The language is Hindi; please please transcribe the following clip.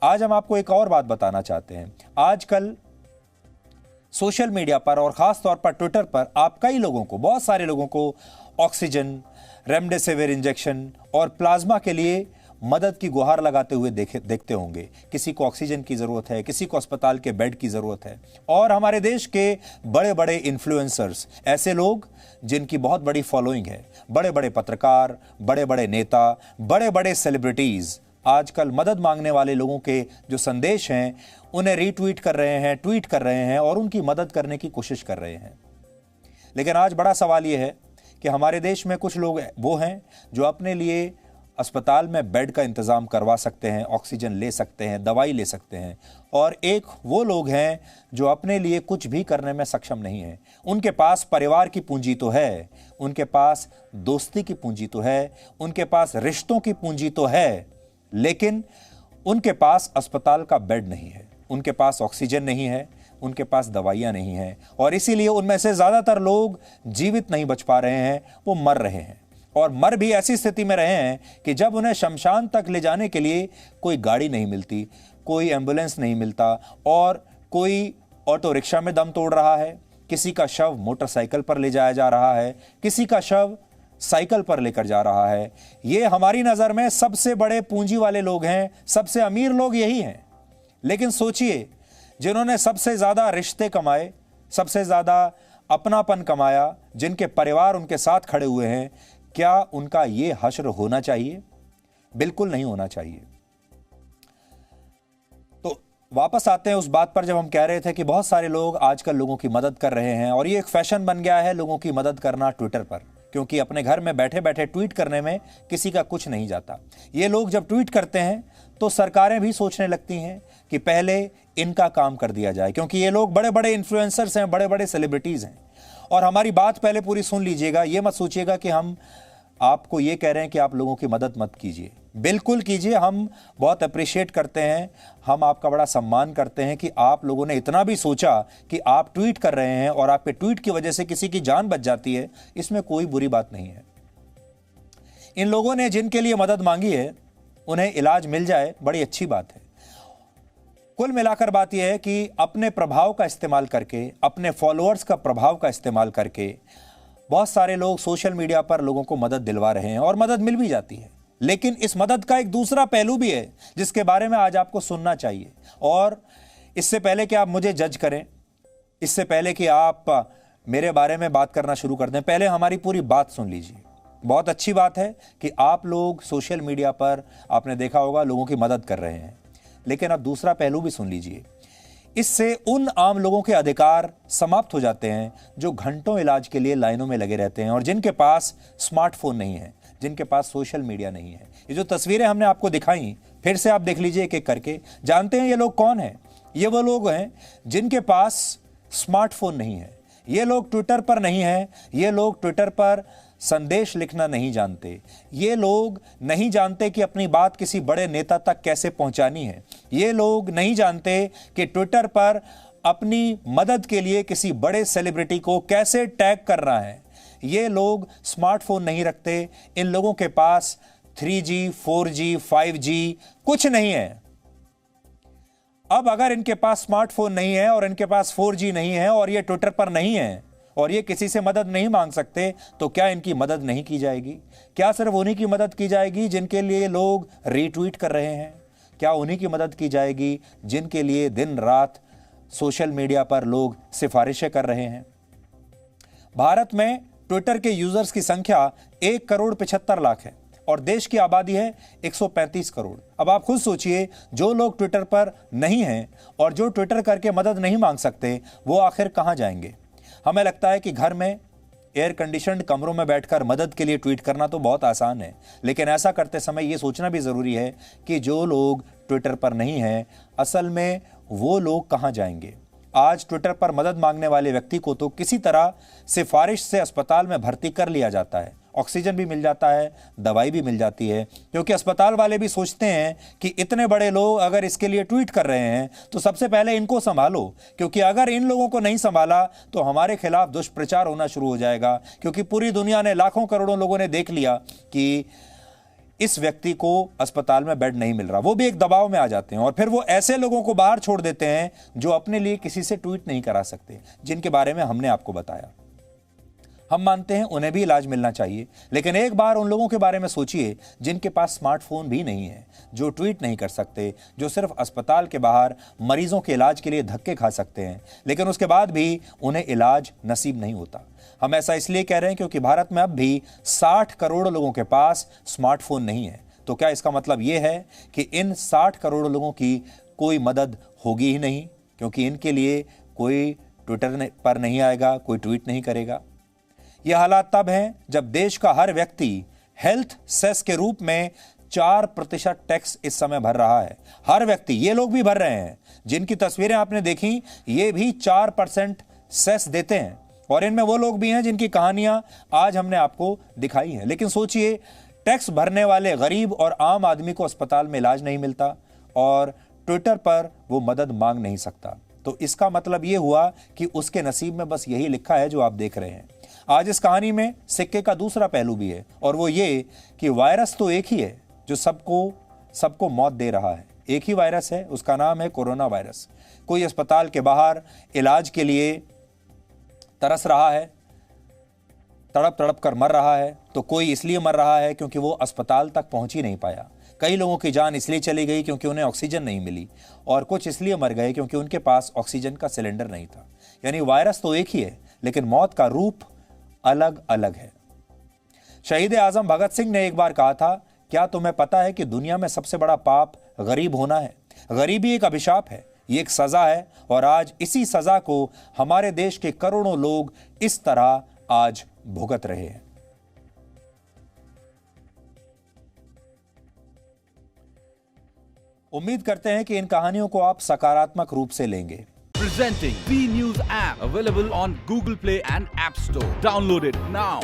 आज हम आपको एक और बात बताना चाहते हैं। आजकल सोशल मीडिया पर और ख़ास तौर पर ट्विटर पर आप कई लोगों को, बहुत सारे लोगों को ऑक्सीजन, रेमडेसिविर इंजेक्शन और प्लाज्मा के लिए मदद की गुहार लगाते हुए देखते होंगे। किसी को ऑक्सीजन की ज़रूरत है, किसी को अस्पताल के बेड की ज़रूरत है। और हमारे देश के बड़े बड़े इन्फ्लुएंसर्स, ऐसे लोग जिनकी बहुत बड़ी फॉलोइंग है, बड़े बड़े पत्रकार, बड़े बड़े नेता, बड़े बड़े सेलिब्रिटीज़ आजकल मदद मांगने वाले लोगों के जो संदेश हैं उन्हें रीट्वीट कर रहे हैं, ट्वीट कर रहे हैं और उनकी मदद करने की कोशिश कर रहे हैं। लेकिन आज बड़ा सवाल यह है कि हमारे देश में कुछ लोग वो हैं जो अपने लिए अस्पताल में बेड का इंतज़ाम करवा सकते हैं, ऑक्सीजन ले सकते हैं, दवाई ले सकते हैं, और एक वो लोग हैं जो अपने लिए कुछ भी करने में सक्षम नहीं हैं। उनके पास परिवार की पूंजी तो है, उनके पास दोस्ती की पूंजी तो है, उनके पास रिश्तों की पूंजी तो है, लेकिन उनके पास अस्पताल का बेड नहीं है, उनके पास ऑक्सीजन नहीं है, उनके पास दवाइयाँ नहीं हैं, और इसीलिए उनमें से ज़्यादातर लोग जीवित नहीं बच पा रहे हैं, वो मर रहे हैं। और मर भी ऐसी स्थिति में रहे हैं कि जब उन्हें शमशान तक ले जाने के लिए कोई गाड़ी नहीं मिलती, कोई एम्बुलेंस नहीं मिलता, और कोई ऑटो रिक्शा में दम तोड़ रहा है, किसी का शव मोटरसाइकिल पर ले जाया जा रहा है, किसी का शव साइकिल पर लेकर जा रहा है। ये हमारी नज़र में सबसे बड़े पूंजी वाले लोग हैं, सबसे अमीर लोग यही हैं। लेकिन सोचिए, जिन्होंने सबसे ज़्यादा रिश्ते कमाए, सबसे ज़्यादा अपनापन कमाया, जिनके परिवार उनके साथ खड़े हुए हैं, क्या उनका ये हश्र होना चाहिए? बिल्कुल नहीं होना चाहिए। तो वापस आते हैं उस बात पर जब हम कह रहे थे कि बहुत सारे लोग आजकल लोगों की मदद कर रहे हैं, और ये एक फैशन बन गया है लोगों की मदद करना ट्विटर पर, क्योंकि अपने घर में बैठे बैठे ट्वीट करने में किसी का कुछ नहीं जाता। ये लोग जब ट्वीट करते हैं तो सरकारें भी सोचने लगती हैं कि पहले इनका काम कर दिया जाए, क्योंकि ये लोग बड़े बड़े इन्फ्लुएंसर्स हैं, बड़े बड़े सेलिब्रिटीज़ हैं। और हमारी बात पहले पूरी सुन लीजिएगा, ये मत सोचिएगा कि हम आपको ये कह रहे हैं कि आप लोगों की मदद मत कीजिए। बिल्कुल कीजिए, हम बहुत अप्रिशिएट करते हैं, हम आपका बड़ा सम्मान करते हैं कि आप लोगों ने इतना भी सोचा कि आप ट्वीट कर रहे हैं और आपके ट्वीट की वजह से किसी की जान बच जाती है, इसमें कोई बुरी बात नहीं है। इन लोगों ने जिनके लिए मदद मांगी है उन्हें इलाज मिल जाए, बड़ी अच्छी बात है। कुल मिलाकर बात यह है कि अपने प्रभाव का इस्तेमाल करके, अपने फॉलोअर्स का प्रभाव का इस्तेमाल करके बहुत सारे लोग सोशल मीडिया पर लोगों को मदद दिलवा रहे हैं और मदद मिल भी जाती है। लेकिन इस मदद का एक दूसरा पहलू भी है जिसके बारे में आज आपको सुनना चाहिए। और इससे पहले कि आप मुझे जज करें, इससे पहले कि आप मेरे बारे में बात करना शुरू कर दें, पहले हमारी पूरी बात सुन लीजिए। बहुत अच्छी बात है कि आप लोग सोशल मीडिया पर, आपने देखा होगा, लोगों की मदद कर रहे हैं, लेकिन अब दूसरा पहलू भी सुन लीजिए। इससे उन आम लोगों के अधिकार समाप्त हो जाते हैं जो घंटों इलाज के लिए लाइनों में लगे रहते हैं और जिनके पास स्मार्टफोन नहीं है, जिनके पास सोशल मीडिया नहीं है। ये जो तस्वीरें हमने आपको दिखाई, फिर से आप देख लीजिए एक एक करके। जानते हैं ये लोग कौन हैं? ये वो लोग हैं जिनके पास स्मार्टफोन नहीं है, ये लोग ट्विटर पर नहीं हैं, ये लोग ट्विटर पर संदेश लिखना नहीं जानते, ये लोग नहीं जानते कि अपनी बात किसी बड़े नेता तक कैसे पहुंचानी है, ये लोग नहीं जानते कि ट्विटर पर अपनी मदद के लिए किसी बड़े सेलिब्रिटी को कैसे टैग करना है। ये लोग स्मार्टफोन नहीं रखते, इन लोगों के पास 3G, 4G, 5G कुछ नहीं है। अब अगर इनके पास स्मार्टफोन नहीं है और इनके पास 4G नहीं है और ये ट्विटर पर नहीं है और ये किसी से मदद नहीं मांग सकते, तो क्या इनकी मदद नहीं की जाएगी? क्या सिर्फ उन्हीं की मदद की जाएगी जिनके लिए लोग रीट्वीट कर रहे हैं? क्या उन्हीं की मदद की जाएगी जिनके लिए दिन रात सोशल मीडिया पर लोग सिफारिशें कर रहे हैं? भारत में ट्विटर के यूजर्स की संख्या 1,75,00,000 है और देश की आबादी है 135 करोड़। अब आप खुद सोचिए, जो लोग ट्विटर पर नहीं हैं और जो ट्विटर करके मदद नहीं मांग सकते, वो आखिर कहां जाएंगे? हमें लगता है कि घर में एयर कंडीशनड कमरों में बैठकर मदद के लिए ट्वीट करना तो बहुत आसान है, लेकिन ऐसा करते समय ये सोचना भी ज़रूरी है कि जो लोग ट्विटर पर नहीं हैं, असल में वो लोग कहां जाएंगे। आज ट्विटर पर मदद मांगने वाले व्यक्ति को तो किसी तरह सिफारिश से अस्पताल में भर्ती कर लिया जाता है, ऑक्सीजन भी मिल जाता है, दवाई भी मिल जाती है, क्योंकि अस्पताल वाले भी सोचते हैं कि इतने बड़े लोग अगर इसके लिए ट्वीट कर रहे हैं तो सबसे पहले इनको संभालो, क्योंकि अगर इन लोगों को नहीं संभाला तो हमारे खिलाफ दुष्प्रचार होना शुरू हो जाएगा। क्योंकि पूरी दुनिया ने, लाखों करोड़ों लोगों ने देख लिया कि इस व्यक्ति को अस्पताल में बेड नहीं मिल रहा, वो भी एक दबाव में आ जाते हैं और फिर वो ऐसे लोगों को बाहर छोड़ देते हैं जो अपने लिए किसी से ट्वीट नहीं करा सकते, जिनके बारे में हमने आपको बताया। हम मानते हैं उन्हें भी इलाज मिलना चाहिए, लेकिन एक बार उन लोगों के बारे में सोचिए जिनके पास स्मार्टफोन भी नहीं है, जो ट्वीट नहीं कर सकते, जो सिर्फ अस्पताल के बाहर मरीजों के इलाज के लिए धक्के खा सकते हैं, लेकिन उसके बाद भी उन्हें इलाज नसीब नहीं होता। हम ऐसा इसलिए कह रहे हैं क्योंकि भारत में अब भी 60 करोड़ लोगों के पास स्मार्टफोन नहीं है। तो क्या इसका मतलब यह है कि इन 60 करोड़ लोगों की कोई मदद होगी ही नहीं, क्योंकि इनके लिए कोई ट्विटर पर नहीं आएगा, कोई ट्वीट नहीं करेगा? यह हालात तब हैं जब देश का हर व्यक्ति हेल्थ सेस के रूप में 4% टैक्स इस समय भर रहा है। हर व्यक्ति, ये लोग भी भर रहे हैं जिनकी तस्वीरें आपने देखी, ये भी 4% सेस देते हैं और इनमें वो लोग भी हैं जिनकी कहानियां आज हमने आपको दिखाई हैं। लेकिन सोचिए, टैक्स भरने वाले गरीब और आम आदमी को अस्पताल में इलाज नहीं मिलता और ट्विटर पर वो मदद मांग नहीं सकता। तो इसका मतलब ये हुआ कि उसके नसीब में बस यही लिखा है जो आप देख रहे हैं। आज इस कहानी में सिक्के का दूसरा पहलू भी है और वो ये कि वायरस तो एक ही है जो सबको मौत दे रहा है। एक ही वायरस है, उसका नाम है कोरोना वायरस। कोई अस्पताल के बाहर इलाज के लिए तरस रहा है, तड़प तड़प कर मर रहा है, तो कोई इसलिए मर रहा है क्योंकि वो अस्पताल तक पहुंच ही नहीं पाया। कई लोगों की जान इसलिए चली गई क्योंकि उन्हें ऑक्सीजन नहीं मिली और कुछ इसलिए मर गए क्योंकि उनके पास ऑक्सीजन का सिलेंडर नहीं था। यानी वायरस तो एक ही है, लेकिन मौत का रूप अलग अलग है। शहीद आजम भगत सिंह ने एक बार कहा था, क्या तुम्हें पता है कि दुनिया में सबसे बड़ा पाप गरीब होना है? गरीबी एक अभिशाप है, ये एक सजा है और आज इसी सजा को हमारे देश के करोड़ों लोग इस तरह आज भुगत रहे हैं। उम्मीद करते हैं कि इन कहानियों को आप सकारात्मक रूप से लेंगे। Presenting B News app, available on Google Play and App Store. Download it now.